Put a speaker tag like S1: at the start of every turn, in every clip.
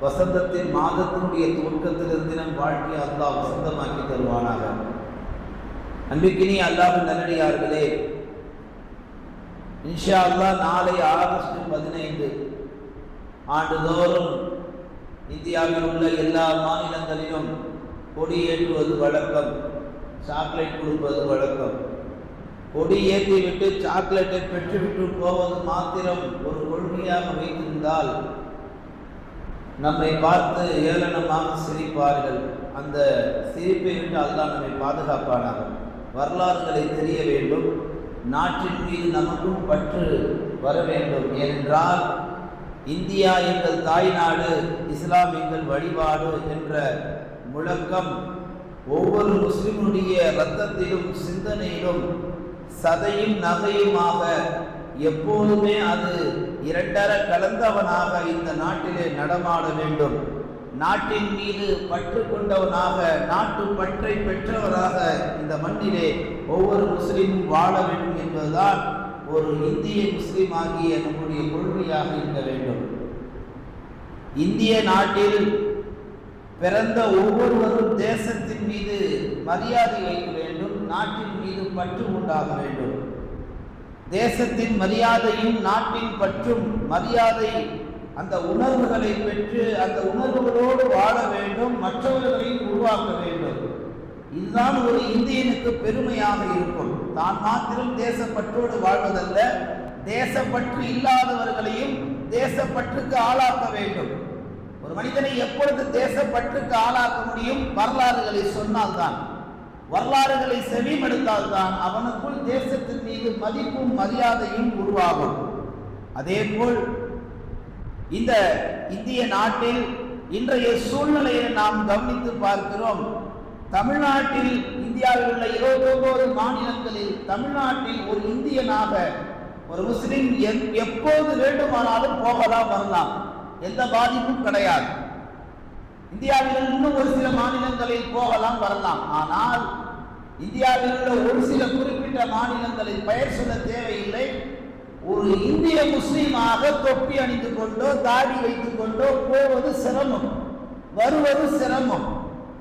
S1: வசந்தத்தின் மாதத்தினுடைய துவக்கத்திலிருந்து நம் வாழ்க்கையை அல்லாஹ் வசந்தமாக்கி தருவானாக. அன்பிற்கினி அல்லாஹ்வின் நல்லடியார்களே, இன்ஷா அல்லாஹ் நாளை ஆகஸ்ட் 15 ஆண்டுதோறும் இந்தியாவில் உள்ள எல்லா மாநிலங்களிலும் கொடியேற்றுவது வழக்கம், சாக்லேட் கொடுப்பது வழக்கம். கொடி ஏற்றிவிட்டு சாக்லேட்டை பெற்றுவிட்டு போவது மாத்திரம் ஒரு கொள்கையாக வைத்திருந்தால் நம்மை பார்த்து ஏளனமாக சிரிப்பார்கள். அந்த சிரிப்பை விட்டு அல்லாஹ் நம்மை பாதுகாப்பானாக. வரலாறுகளை தெரிய வேண்டும், நாட்டின் மீது நமக்கும் பற்று வர வேண்டும். ஏனென்றால் இந்தியா எங்கள் தாய்நாடு, இஸ்லாம் எங்கள் வழிபாடு என்ற முழக்கம் ஒவ்வொரு முஸ்லிமுடைய இரத்தத்திலும் சிந்தனையிலும் சதையும் நகையுமாக எப்போதுமே அது இரண்டர கலந்தவனாக இந்த நாட்டிலே நடமாட வேண்டும். நாட்டின் மீது பற்று கொண்டவனாக, நாட்டு பற்றை பெற்றவராக இந்த மண்ணிலே ஒவ்வொரு முஸ்லீமும் வாழ வேண்டும் என்பதுதான் ஒரு இந்திய முஸ்லீம் ஆகிய நம்முடைய கொள்கையாக இருக்க வேண்டும். இந்திய நாட்டில் பிறந்த ஒவ்வொருவரும் தேசத்தின் மீது மரியாதை வைக்க வேண்டும், நாட்டின் மீது பற்று உண்டாக வேண்டும். தேசத்தின் மரியாதையும் நாட்டின் பற்றும் மரியாதை அந்த உணர்வுகளை பெற்று அந்த உணர்வுகளோடு வாழ வேண்டும், மற்றவர்களையும் உருவாக்க வேண்டும். இதுதான் ஒரு இந்தியனுக்கு பெருமையாக இருக்கும். தான் மாத்திரம் தேசப்பற்றோடு வாழ்வதல்ல, தேசப்பற்று இல்லாதவர்களையும் தேசப்பற்றுக்கு ஆளாக்க வேண்டும். ஒரு மனிதனை எப்பொழுது தேசப்பற்றுக்கு ஆளாக்க முடியும்? வரலாறுகளை சொன்னால்தான், வரலாறுகளை செவிமடுத்தால்தான் அவனுக்குள் தேசத்தின் மீது மதிப்பும் மரியாதையும் உருவாகும். அதேபோல் இந்த இந்திய நாட்டில் இன்றைய சூழ்நிலையை நாம் கவனித்து பார்க்கிறோம். தமிழ்நாட்டில், இந்தியாவில் உள்ள 29 மாநிலங்களில் தமிழ்நாட்டில் ஒரு இந்தியனாக ஒரு முஸ்லிம் எப்போது வேண்டுமானாலும் போகலாம், வரலாம், எந்த பாதிப்பும் கிடையாது. இந்தியாவில் இன்னும் ஒரு சில மாநிலங்களில் போகலாம், வரலாம். ஆனால் இந்தியாவில் உள்ள ஒரு சில குறிப்பிட்ட மாநிலங்களில் பெயர் சொல்ல தேவையில்லை, ஒரு இந்திய முஸ்லீமாக தொப்பி அணிந்து கொண்டோ தாடி வைத்துக் கொண்டோ போவது சிரமம், வருவது சிரமம்.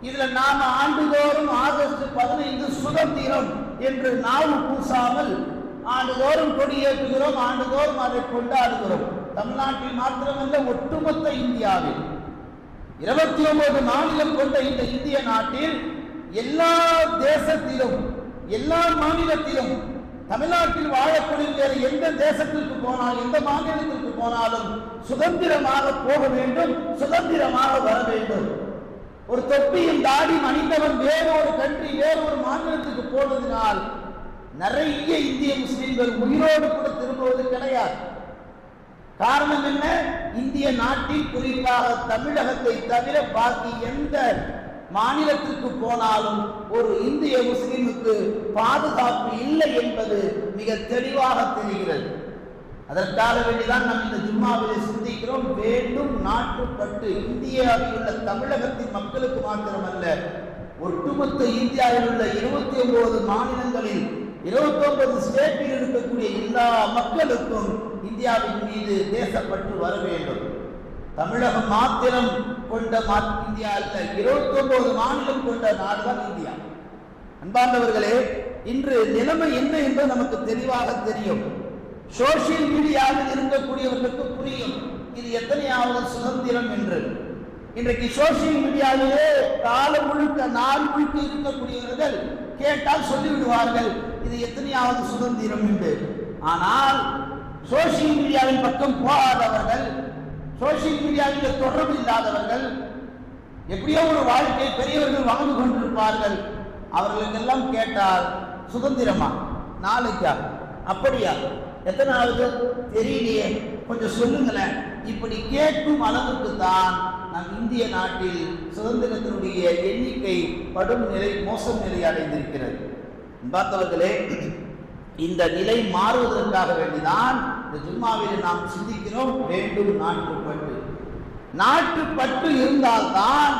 S1: இதுல நாம ஆண்டுதோறும் ஆகஸ்ட் 15 சுதந்திரம் என்று நாவு பூசாமல் ஆண்டுதோறும் கொடியேற்றுகிறோம், ஆண்டுதோறும் அதை கொண்டாடுகிறோம். தமிழ்நாட்டில் மாத்திரமல்ல, ஒட்டுமொத்த இந்தியாவில் 29 மாநிலம் கொண்ட இந்த இந்திய நாட்டில் எல்லா தேசத்திலும், எல்லா மாநிலத்திலும், தமிழ்நாட்டில் வாழக்கூடிய வேறு எந்த தேசத்திற்கு போனால், எந்த மாநிலத்திற்கு போனாலும் சுதந்திரமாக போக வேண்டும், சுதந்திரமாக வர வேண்டும். ஒரு தொப்பியும் தாடி அணிந்தவன் வேறொரு கண்ட்ரி, வேறொரு மாநிலத்துக்கு போனதினால் நிறைய இந்திய முஸ்லிம்கள் உயிரோடு கூட திரும்புவது கிடையாது. காரணம் என்ன? இந்திய நாட்டில் குறிப்பாக தமிழகத்தை தவிர பாக்கி எந்த மாநிலத்திற்கு போனாலும் ஒரு இந்திய முஸ்லிமுக்கு பாதுகாப்பு இல்லை என்பது மிக தெளிவாக தெரிகிறது. அதற்காக வேண்டிதான் நாம் இந்த ஜும்மாவிலே சிந்திக்கிறோம். வேண்டும் நாட்டுப்பட்டு இந்தியாவில் உள்ள தமிழகத்தின் மக்களுக்கு மாத்திரமல்ல, ஒட்டுமொத்த இந்தியாவில் உள்ள 29 மாநிலங்களில் 29 ஸ்டேட்டில் இருக்கக்கூடிய எல்லா மக்களுக்கும் இந்தியாவின் மீது தேசப்பற்று வர வேண்டும். தமிழகம் மாத்திரம் கொண்ட இந்தியா அல்ல, 29 மாநிலம் கொண்ட நாடுதான் இந்தியா. அன்பார்ந்தவர்களே, இன்று நிலைமை என்ன என்பது நமக்கு தெளிவாக தெரியும். சோசியல் மீடியாவில் இருக்கக்கூடியவர்களுக்கு புரியும் இது எத்தனையாவது சுதந்திரம் என்று. இன்றைக்கு சோசியல் மீடியாவிலே காலம் முழுக்க, நாள் முழுக்க இருக்கக்கூடியவர்கள் கேட்டால் சொல்லிவிடுவார்கள் இது எத்தனையாவது சுதந்திரம் என்று. ஆனால் சோசியல் மீடியாவின் பக்கம் போகாதவர்கள், சோசியல் மீடியாவில் தொடர்பு இல்லாதவர்கள், எப்படியோ ஒரு வாழ்க்கை பெரியவர்கள் வாழ்ந்து கொண்டிருப்பார்கள். அவர்களுக்கெல்லாம் கேட்டால் சுதந்திரமா, நாளைக்கா, அப்படியா, எத்தனாவது தெரியலையே, கொஞ்சம் சொல்லுங்களேன், இப்படி கேட்கும் அளவுக்கு தான் நம் இந்திய நாட்டில் சுதந்திரத்தினுடைய எண்ணிக்கை படும் நிலை, மோசம் நிலை அடைந்திருக்கிறது. பார்த்தவர்களே, இந்த நிலை மாறுவதற்காக வேண்டிதான் இந்த ஜும்மாவில் நாம் சிந்திக்கிறோம். வேண்டும் நாட்டுப்பற்று. நாட்டுப்பற்று இருந்தால்தான்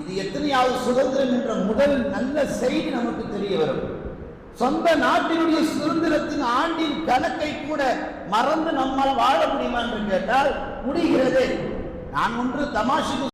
S1: இது எத்தனையாவது சுதந்திரம் என்ற முதல் நல்ல செய்தி நமக்கு தெரிய வரும். சொந்த நாட்டினுடைய சுதந்திரத்தின் ஆண்டின் கணக்கை கூட மறந்து நம்மால் வாழ முடியுமா என்று கேட்டால் முடிகிறது. நான் ஒன்று தமாஷுக்கு